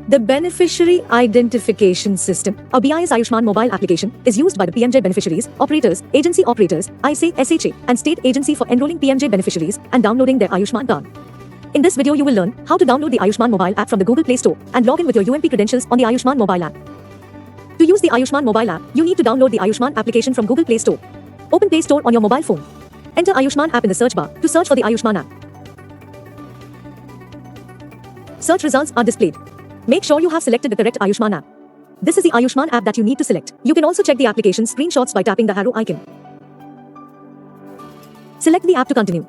The Beneficiary Identification System, or BIS Ayushman mobile application, is used by the PMJ beneficiaries, operators, agency operators, ISA, SHA, and state agency for enrolling PMJ beneficiaries and downloading their Ayushman card. In this video, you will learn how to download the Ayushman mobile app from the Google Play Store and log in with your UMP credentials on the Ayushman mobile app. To use the Ayushman mobile app, you need to download the Ayushman application from Google Play Store. Open Play Store on your mobile phone. Enter Ayushman app in the search bar to search for the Ayushman app. Search results are displayed. Make sure you have selected the correct Ayushman app. This is the Ayushman app that you need to select. You can also check the application screenshots by tapping the arrow icon. Select the app to continue.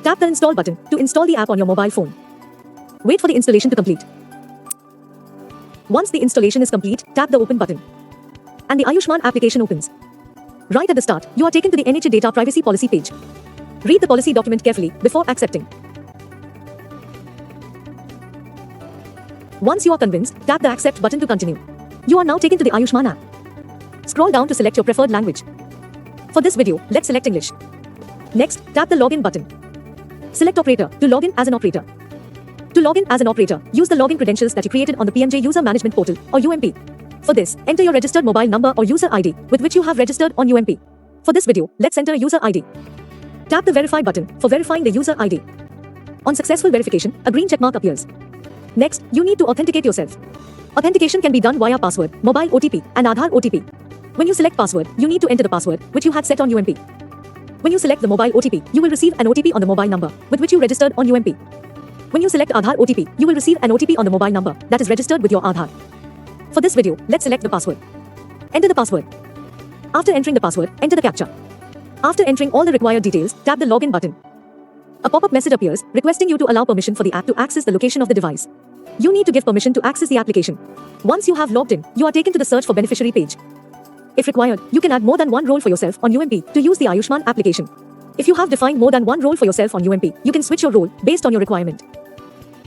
Tap the install button to install the app on your mobile phone. Wait for the installation to complete. Once the installation is complete, tap the open button. And the Ayushman application opens. Right at the start, you are taken to the NHA data privacy policy page. Read the policy document carefully before accepting. Once you are convinced, tap the accept button to continue. You are now taken to the Ayushman app. Scroll down to select your preferred language. For this video, let's select English. Next, tap the login button. Select operator to log in as an operator. To log in as an operator, use the login credentials that you created on the PMJ User Management Portal or UMP. For this, enter your registered mobile number or user ID with which you have registered on UMP. For this video, let's enter user ID. Tap the verify button for verifying the user ID. On successful verification, a green checkmark appears. Next, you need to authenticate yourself. Authentication can be done via password, mobile OTP, and Aadhaar OTP. When you select password, you need to enter the password which you had set on UMP. When you select the mobile OTP, you will receive an OTP on the mobile number with which you registered on UMP. When you select Aadhaar OTP, you will receive an OTP on the mobile number that is registered with your Aadhaar. For this video, let's select the password. Enter the password. After entering the password, enter the captcha. After entering all the required details, tap the login button. A pop-up message appears requesting you to allow permission for the app to access the location of the device. You need to give permission to access the application. Once you have logged in, you are taken to the search for beneficiary page. If required, you can add more than one role for yourself on UMP to use the Ayushman application. If you have defined more than one role for yourself on UMP, you can switch your role based on your requirement.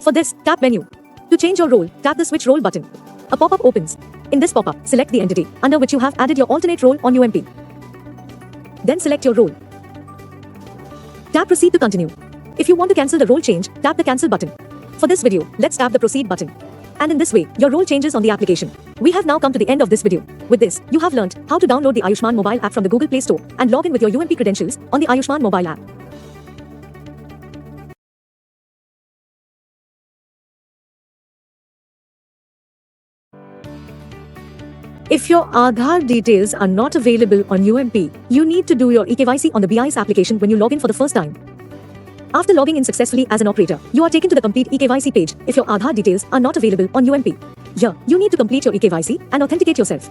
For this, tap menu. To change your role, tap the switch role button. A pop-up opens. In this pop-up, select the entity under which you have added your alternate role on UMP. Then select your role. Tap proceed to continue. If you want to cancel the role change, tap the cancel button. For this video, let's tap the proceed button. And in this way, your role changes on the application. We have now come to the end of this video. With this, you have learned how to download the Ayushman mobile app from the Google Play Store and log in with your UMP credentials on the Ayushman mobile app. If your Aadhaar details are not available on UMP, you need to do your eKYC on the BIS application when you log in for the first time. After logging in successfully as an operator, you are taken to the complete eKYC page if your Aadhaar details are not available on UMP. Here, you need to complete your eKYC and authenticate yourself.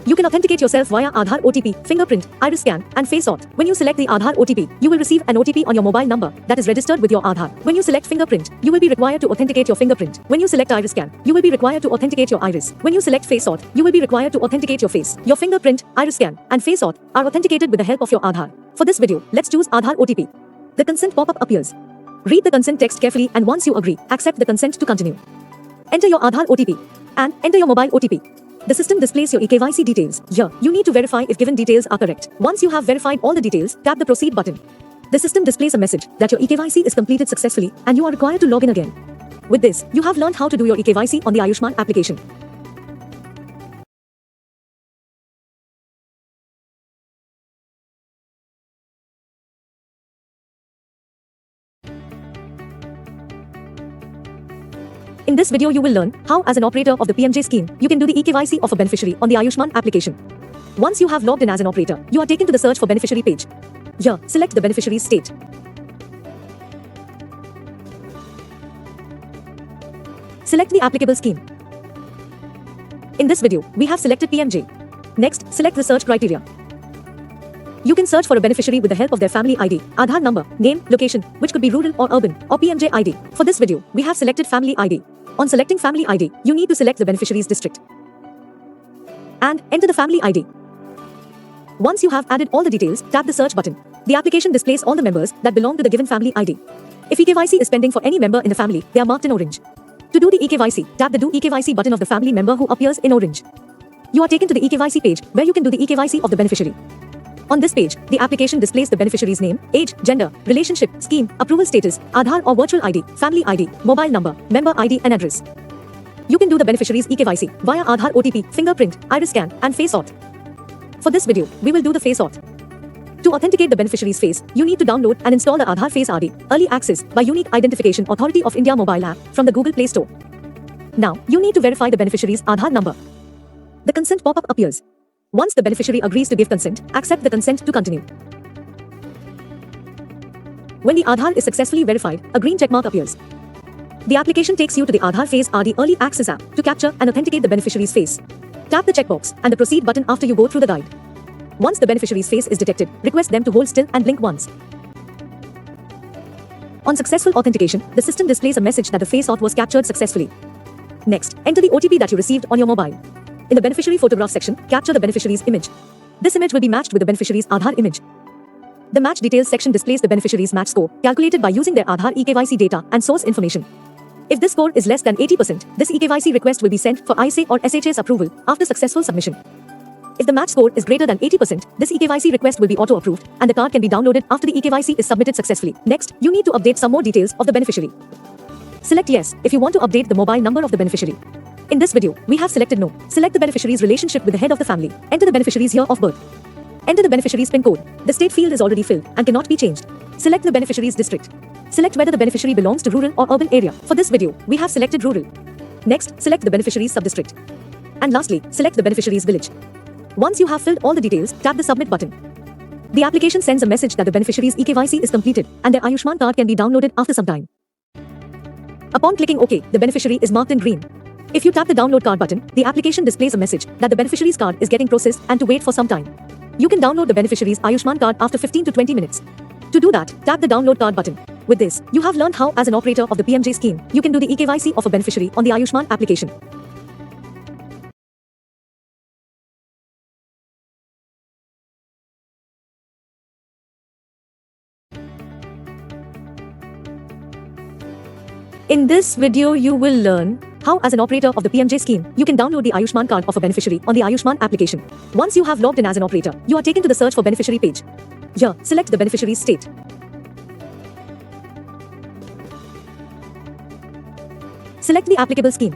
You can authenticate yourself via Aadhaar OTP, fingerprint, iris scan, and face auth. When you select the Aadhaar OTP, you will receive an OTP on your mobile number that is registered with your Aadhaar. When you select fingerprint, you will be required to authenticate your fingerprint. When you select iris scan, you will be required to authenticate your iris. When you select face auth, you will be required to authenticate your face. Your fingerprint, iris scan, and face auth are authenticated with the help of your Aadhaar. For this video, let's choose Aadhaar OTP. The consent pop-up appears. Read the consent text carefully and once you agree, accept the consent to continue. Enter your Aadhaar OTP and enter your mobile OTP. The system displays your eKYC details. Here, you need to verify if given details are correct. Once you have verified all the details, tap the proceed button. The system displays a message that your eKYC is completed successfully and you are required to log in again. With this, you have learned how to do your eKYC on the Ayushman application. In this video, you will learn how, as an operator of the PMJ scheme, you can do the eKYC of a beneficiary on the Ayushman application. Once you have logged in as an operator, you are taken to the search for beneficiary page. Here, select the beneficiary's state. Select the applicable scheme. In this video, we have selected PMJ. Next, select the search criteria. You can search for a beneficiary with the help of their family ID, Aadhaar number, name, location, which could be rural or urban, or PMJ ID. For this video, we have selected family ID. On selecting family ID, you need to select the beneficiary's district. And enter the family ID. Once you have added all the details, tap the search button. The application displays all the members that belong to the given family ID. If eKYC is pending for any member in the family, they are marked in orange. To do the eKYC, tap the Do eKYC button of the family member who appears in orange. You are taken to the eKYC page, where you can do the eKYC of the beneficiary. On this page, the application displays the beneficiary's name, age, gender, relationship, scheme, approval status, Aadhaar or virtual ID, family ID, mobile number, member ID and address. You can do the beneficiary's eKYC via Aadhaar OTP, fingerprint, iris scan, and face auth. For this video, we will do the face auth. To authenticate the beneficiary's face, you need to download and install the Aadhaar Face ID, Early Access, by Unique Identification Authority of India mobile app from the Google Play Store. Now, you need to verify the beneficiary's Aadhaar number. The consent pop-up appears. Once the beneficiary agrees to give consent, accept the consent to continue. When the Aadhaar is successfully verified, a green checkmark appears. The application takes you to the Aadhaar Face ID Early Access app to capture and authenticate the beneficiary's face. Tap the checkbox and the proceed button after you go through the guide. Once the beneficiary's face is detected, request them to hold still and blink once. On successful authentication, the system displays a message that the face auth was captured successfully. Next, enter the OTP that you received on your mobile. In the beneficiary photograph section, capture the beneficiary's image. This image will be matched with the beneficiary's Aadhaar image. The match details section displays the beneficiary's match score, calculated by using their Aadhaar eKYC data and source information. If this score is less than 80%, this eKYC request will be sent for ICE or SHS approval after successful submission. If the match score is greater than 80%, this eKYC request will be auto-approved, and the card can be downloaded after the eKYC is submitted successfully. Next, you need to update some more details of the beneficiary. Select Yes if you want to update the mobile number of the beneficiary. In this video, we have selected No. Select the beneficiary's relationship with the head of the family. Enter the beneficiary's year of birth. Enter the beneficiary's PIN code. The state field is already filled and cannot be changed. Select the beneficiary's district. Select whether the beneficiary belongs to rural or urban area. For this video, we have selected rural. Next, select the beneficiary's sub-district. And lastly, select the beneficiary's village. Once you have filled all the details, tap the submit button. The application sends a message that the beneficiary's eKYC is completed and their Ayushman card can be downloaded after some time. Upon clicking OK, the beneficiary is marked in green. If you tap the download card button, the application displays a message that the beneficiary's card is getting processed and to wait for some time. You can download the beneficiary's Ayushman card after 15 to 20 minutes. To do that, tap the download card button. With this, you have learned how, as an operator of the PMJ scheme, you can do the eKYC of a beneficiary on the Ayushman application. In this video, you will learn how, as an operator of the PMJ scheme, you can download the Ayushman card of a beneficiary on the Ayushman application. Once you have logged in as an operator, you are taken to the search for beneficiary page. Here, select the beneficiary's state. Select the applicable scheme.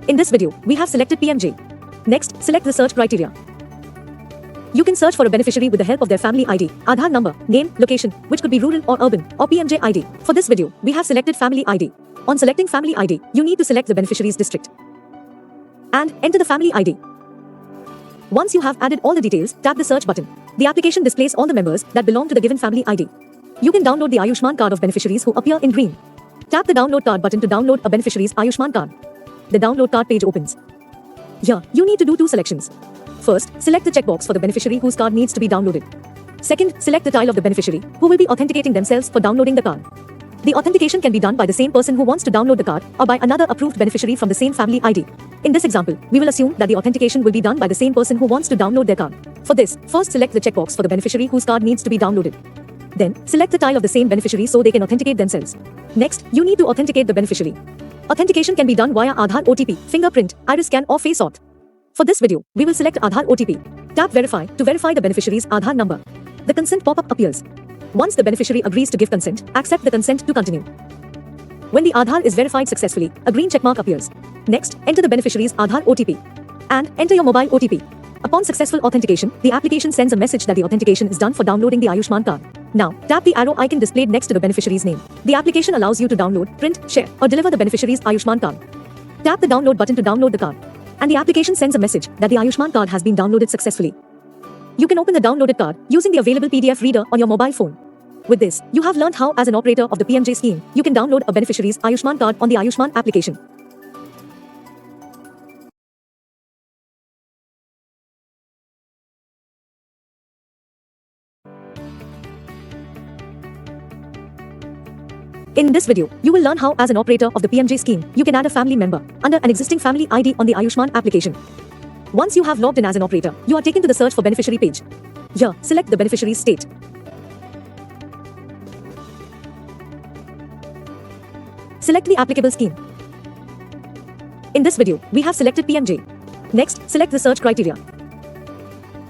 In this video, we have selected PMJ. Next, select the search criteria. You can search for a beneficiary with the help of their family ID, Aadhaar number, name, location, which could be rural or urban, or PMJ ID. For this video, we have selected family ID. On selecting family ID, you need to select the beneficiary's district and enter the family ID. Once you have added all the details, tap the search button. The application displays all the members that belong to the given family ID. You can download the Ayushman card of beneficiaries who appear in green. Tap the download card button to download a beneficiary's Ayushman card. The download card page opens. Here, you need to do two selections. First, select the checkbox for the beneficiary whose card needs to be downloaded. Second, select the tile of the beneficiary who will be authenticating themselves for downloading the card. The authentication can be done by the same person who wants to download the card or by another approved beneficiary from the same family ID. In this example, we will assume that the authentication will be done by the same person who wants to download their card. For this, first select the checkbox for the beneficiary whose card needs to be downloaded. Then, select the tile of the same beneficiary so they can authenticate themselves. Next, you need to authenticate the beneficiary. Authentication can be done via Aadhaar OTP, fingerprint, iris scan or face auth. For this video, we will select Aadhaar OTP. Tap Verify to verify the beneficiary's Aadhaar number. The consent pop-up appears. Once the beneficiary agrees to give consent, accept the consent to continue. When the Aadhaar is verified successfully, a green checkmark appears. Next, enter the beneficiary's Aadhaar OTP and enter your mobile OTP. Upon successful authentication, the application sends a message that the authentication is done for downloading the Ayushman card. Now, tap the arrow icon displayed next to the beneficiary's name. The application allows you to download, print, share, or deliver the beneficiary's Ayushman card. Tap the download button to download the card. And the application sends a message that the Ayushman card has been downloaded successfully. You can open the downloaded card using the available PDF reader on your mobile phone. With this, you have learned how, as an operator of the PMJ scheme, you can download a beneficiary's Ayushman card on the Ayushman application. In this video, you will learn how, as an operator of the PMJ scheme, you can add a family member under an existing family ID on the Ayushman application. Once you have logged in as an operator, you are taken to the search for beneficiary page. Here, select the beneficiary's state. Select the applicable scheme. In this video, we have selected PMJ. Next, select the search criteria.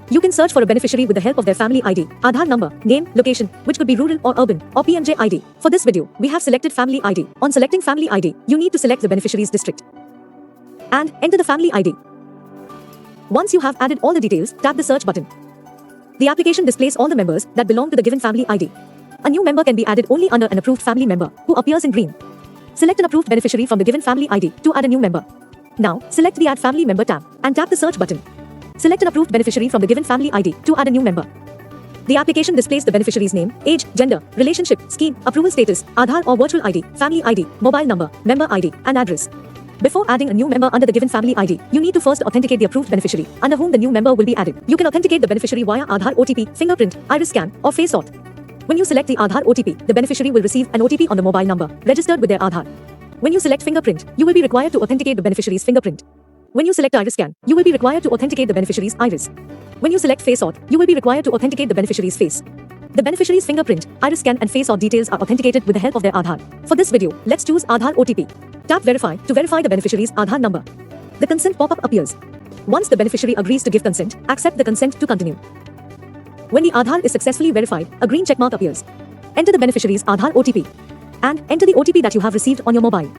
You can search for a beneficiary with the help of their family ID, Aadhaar number, name, location, which could be rural or urban, or PMJ ID. For this video, we have selected family ID. On selecting family ID, you need to select the beneficiary's district and enter the family ID. Once you have added all the details, tap the search button. The application displays all the members that belong to the given family ID. A new member can be added only under an approved family member, who appears in green. Select an approved beneficiary from the given family ID to add a new member. Now, select the Add Family Member tab and tap the search button. Select an approved beneficiary from the given family ID to add a new member. The application displays the beneficiary's name, age, gender, relationship, scheme, approval status, Aadhaar or virtual ID, family ID, mobile number, member ID, and address. Before adding a new member under the given family ID, you need to first authenticate the approved beneficiary, under whom the new member will be added. You can authenticate the beneficiary via Aadhaar OTP, fingerprint, iris scan, or face auth. When you select the Aadhaar OTP, the beneficiary will receive an OTP on the mobile number registered with their Aadhaar. When you select fingerprint, you will be required to authenticate the beneficiary's fingerprint. When you select iris scan, you will be required to authenticate the beneficiary's iris. When you select face auth, you will be required to authenticate the beneficiary's face. The beneficiary's fingerprint, iris scan and face auth details are authenticated with the help of their Aadhaar. For this video, let's choose Aadhaar OTP. Tap Verify to verify the beneficiary's Aadhaar number. The consent pop-up appears. Once the beneficiary agrees to give consent, accept the consent to continue. When the Aadhaar is successfully verified, a green checkmark appears. Enter the beneficiary's Aadhaar OTP and enter the OTP that you have received on your mobile.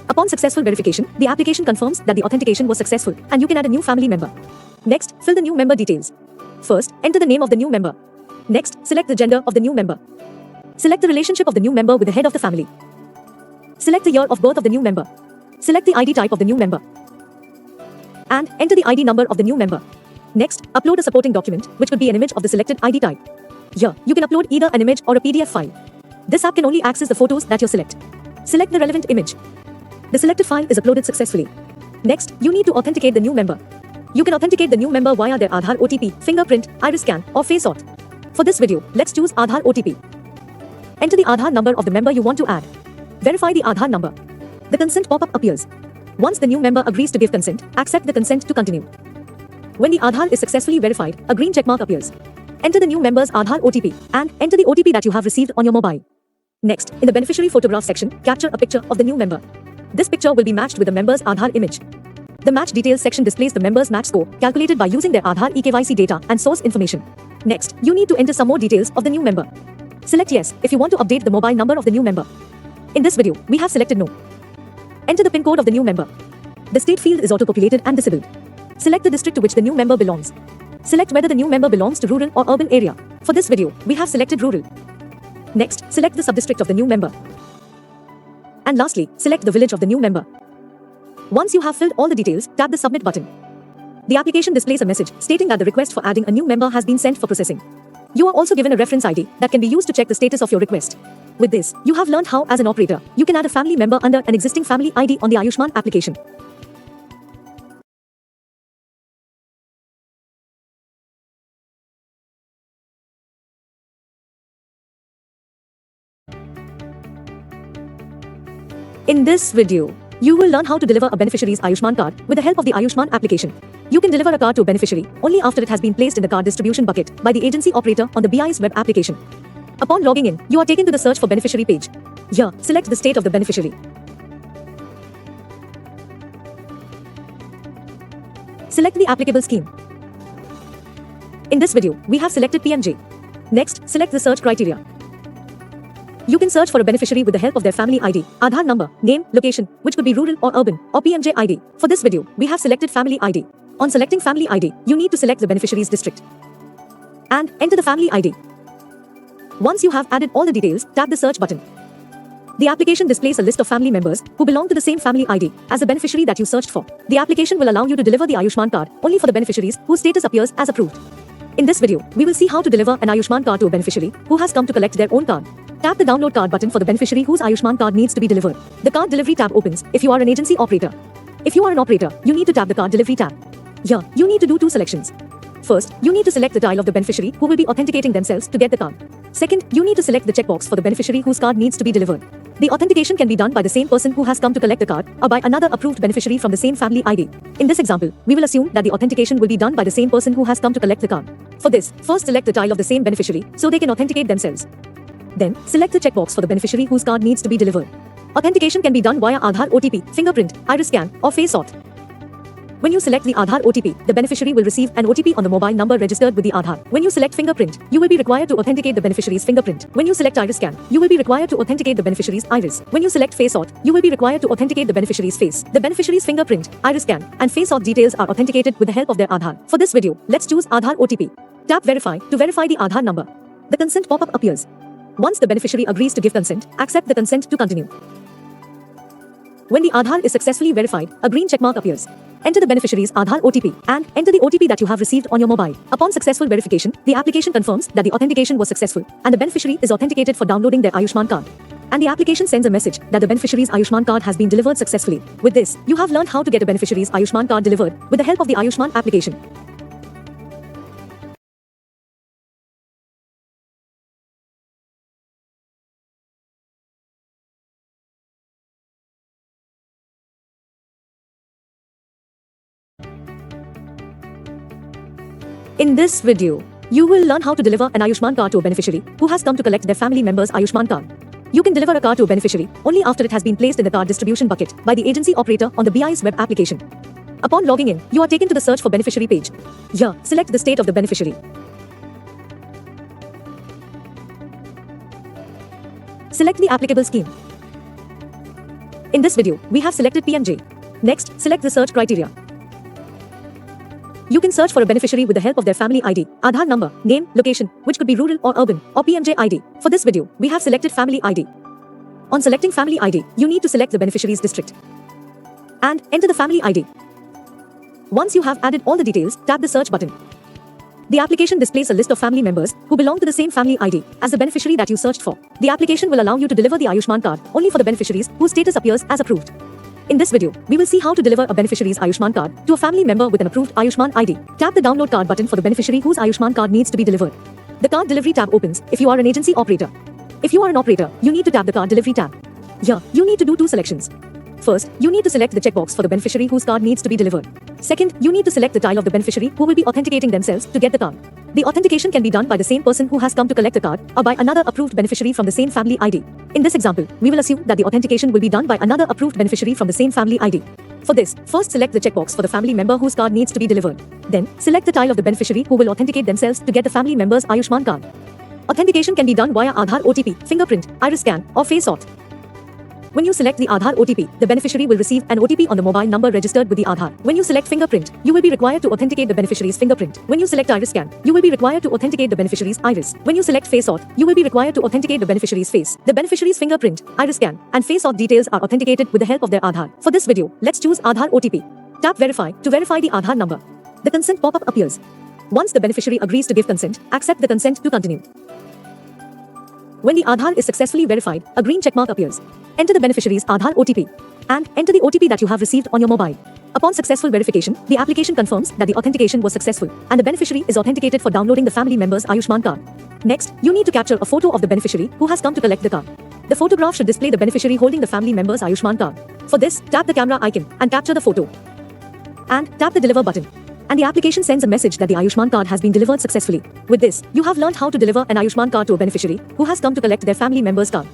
Upon successful verification, the application confirms that the authentication was successful and you can add a new family member. Next, fill the new member details. First, enter the name of the new member. Next, select the gender of the new member. Select the relationship of the new member with the head of the family. Select the year of birth of the new member. Select the ID type of the new member. And enter the ID number of the new member. Next, upload a supporting document, which could be an image of the selected ID type. Here, you can upload either an image or a PDF file. This app can only access the photos that you select. Select the relevant image. The selected file is uploaded successfully. Next, you need to authenticate the new member. You can authenticate the new member via their Aadhaar OTP, fingerprint, iris scan, or face auth. For this video, let's choose Aadhaar OTP. Enter the Aadhaar number of the member you want to add. Verify the Aadhaar number. The consent pop-up appears. Once the new member agrees to give consent, accept the consent to continue. When the Aadhaar is successfully verified, a green checkmark appears. Enter the new member's Aadhaar OTP and enter the OTP that you have received on your mobile. Next, in the beneficiary photograph section, capture a picture of the new member. This picture will be matched with the member's Aadhaar image. The match details section displays the member's match score, calculated by using their Aadhaar eKYC data and source information. Next, you need to enter some more details of the new member. Select yes if you want to update the mobile number of the new member. In this video, we have selected no. Enter the PIN code of the new member. The state field is auto-populated and disabled. Select the district to which the new member belongs. Select whether the new member belongs to rural or urban area. For this video, we have selected rural. Next, select the subdistrict of the new member. And lastly, select the village of the new member. Once you have filled all the details, tap the Submit button. The application displays a message stating that the request for adding a new member has been sent for processing. You are also given a reference ID that can be used to check the status of your request. With this, you have learned how, as an operator, you can add a family member under an existing family ID on the Ayushman application. In this video, you will learn how to deliver a beneficiary's Ayushman card with the help of the Ayushman application. You can deliver a card to a beneficiary only after it has been placed in the card distribution bucket by the agency operator on the BI's web application. Upon logging in, you are taken to the Search for Beneficiary page. Here, select the state of the beneficiary. Select the applicable scheme. In this video, we have selected PMJ. Next, select the search criteria. You can search for a beneficiary with the help of their family ID, Aadhaar number, name, location, which could be rural or urban, or PMJ ID. For this video, we have selected family ID. On selecting family ID, you need to select the beneficiary's district and enter the family ID. Once you have added all the details, tap the search button. The application displays a list of family members who belong to the same family ID as the beneficiary that you searched for. The application will allow you to deliver the Ayushman card only for the beneficiaries whose status appears as approved. In this video, we will see how to deliver an Ayushman card to a beneficiary who has come to collect their own card. Tap the download card button for the beneficiary whose Ayushman card needs to be delivered. The card delivery tab opens if you are an agency operator. If you are an operator, you need to tap the card delivery tab. Here, you need to do two selections. First, you need to select the tile of the beneficiary who will be authenticating themselves to get the card. Second, you need to select the checkbox for the beneficiary whose card needs to be delivered. The authentication can be done by the same person who has come to collect the card or by another approved beneficiary from the same family ID. In this example, we will assume that the authentication will be done by the same person who has come to collect the card. For this, first select the tile of the same beneficiary so they can authenticate themselves. Then, select the checkbox for the beneficiary whose card needs to be delivered. Authentication can be done via Aadhaar OTP, fingerprint, iris scan, or face auth. When you select the Aadhaar OTP, the beneficiary will receive an OTP on the mobile number registered with the Aadhaar. When you select fingerprint, you will be required to authenticate the beneficiary's fingerprint. When you select iris scan, you will be required to authenticate the beneficiary's iris. When you select face auth, you will be required to authenticate the beneficiary's face. The beneficiary's fingerprint, iris scan, and face auth details are authenticated with the help of their Aadhaar. For this video, let's choose Aadhaar OTP. Tap Verify to verify the Aadhaar number. The consent pop-up appears. Once the beneficiary agrees to give consent, accept the consent to continue. When the Aadhaar is successfully verified, a green checkmark appears. Enter the beneficiary's Aadhaar OTP and enter the OTP that you have received on your mobile. Upon successful verification, the application confirms that the authentication was successful and the beneficiary is authenticated for downloading their Ayushman card. And the application sends a message that the beneficiary's Ayushman card has been delivered successfully. With this, you have learned how to get a beneficiary's Ayushman card delivered with the help of the Ayushman application. In this video, you will learn how to deliver an Ayushman card to a beneficiary who has come to collect their family member's Ayushman card. You can deliver a card to a beneficiary only after it has been placed in the card distribution bucket by the agency operator on the BIS web application. Upon logging in, you are taken to the search for beneficiary page. Here, select the state of the beneficiary. Select the applicable scheme. In this video, we have selected PMJ. Next, select the search criteria. You can search for a beneficiary with the help of their family ID, Aadhaar number, name, location, which could be rural or urban, or PMJ ID. For this video, we have selected family ID. On selecting family ID, you need to select the beneficiary's district and enter the family ID. Once you have added all the details, tap the search button. The application displays a list of family members who belong to the same family ID as the beneficiary that you searched for. The application will allow you to deliver the Ayushman card only for the beneficiaries whose status appears as approved. In this video, we will see how to deliver a beneficiary's Ayushman card to a family member with an approved Ayushman ID. Tap the download card button for the beneficiary whose Ayushman card needs to be delivered. The card delivery tab opens if you are an agency operator. If you are an operator, you need to tap the card delivery tab. Here, you need to do two selections. First, you need to select the checkbox for the beneficiary whose card needs to be delivered. Second, you need to select the tile of the beneficiary who will be authenticating themselves to get the card. The authentication can be done by the same person who has come to collect the card or by another approved beneficiary from the same family ID. In this example, we will assume that the authentication will be done by another approved beneficiary from the same family ID. For this, first select the checkbox for the family member whose card needs to be delivered. Then, select the tile of the beneficiary who will authenticate themselves to get the family member's Ayushman card. Authentication can be done via Aadhaar OTP, fingerprint, iris scan, or face auth. When you select the Aadhaar OTP, the beneficiary will receive an OTP on the mobile number registered with the Aadhaar. When you select fingerprint, you will be required to authenticate the beneficiary's fingerprint. When you select iris scan, you will be required to authenticate the beneficiary's iris. When you select face auth, you will be required to authenticate the beneficiary's face. The beneficiary's fingerprint, iris scan, and face auth details are authenticated with the help of their Aadhaar. For this video, let's choose Aadhaar OTP. Tap Verify to verify the Aadhaar number. The consent pop-up appears. Once the beneficiary agrees to give consent, accept the consent to continue. When the Aadhaar is successfully verified, a green checkmark appears. Enter the beneficiary's Aadhaar OTP and enter the OTP that you have received on your mobile. Upon successful verification, the application confirms that the authentication was successful and the beneficiary is authenticated for downloading the family member's Ayushman card. Next, you need to capture a photo of the beneficiary who has come to collect the card. The photograph should display the beneficiary holding the family member's Ayushman card. For this, tap the camera icon and capture the photo. And tap the deliver button. And the application sends a message that the Ayushman card has been delivered successfully. With this, you have learned how to deliver an Ayushman card to a beneficiary who has come to collect their family member's card.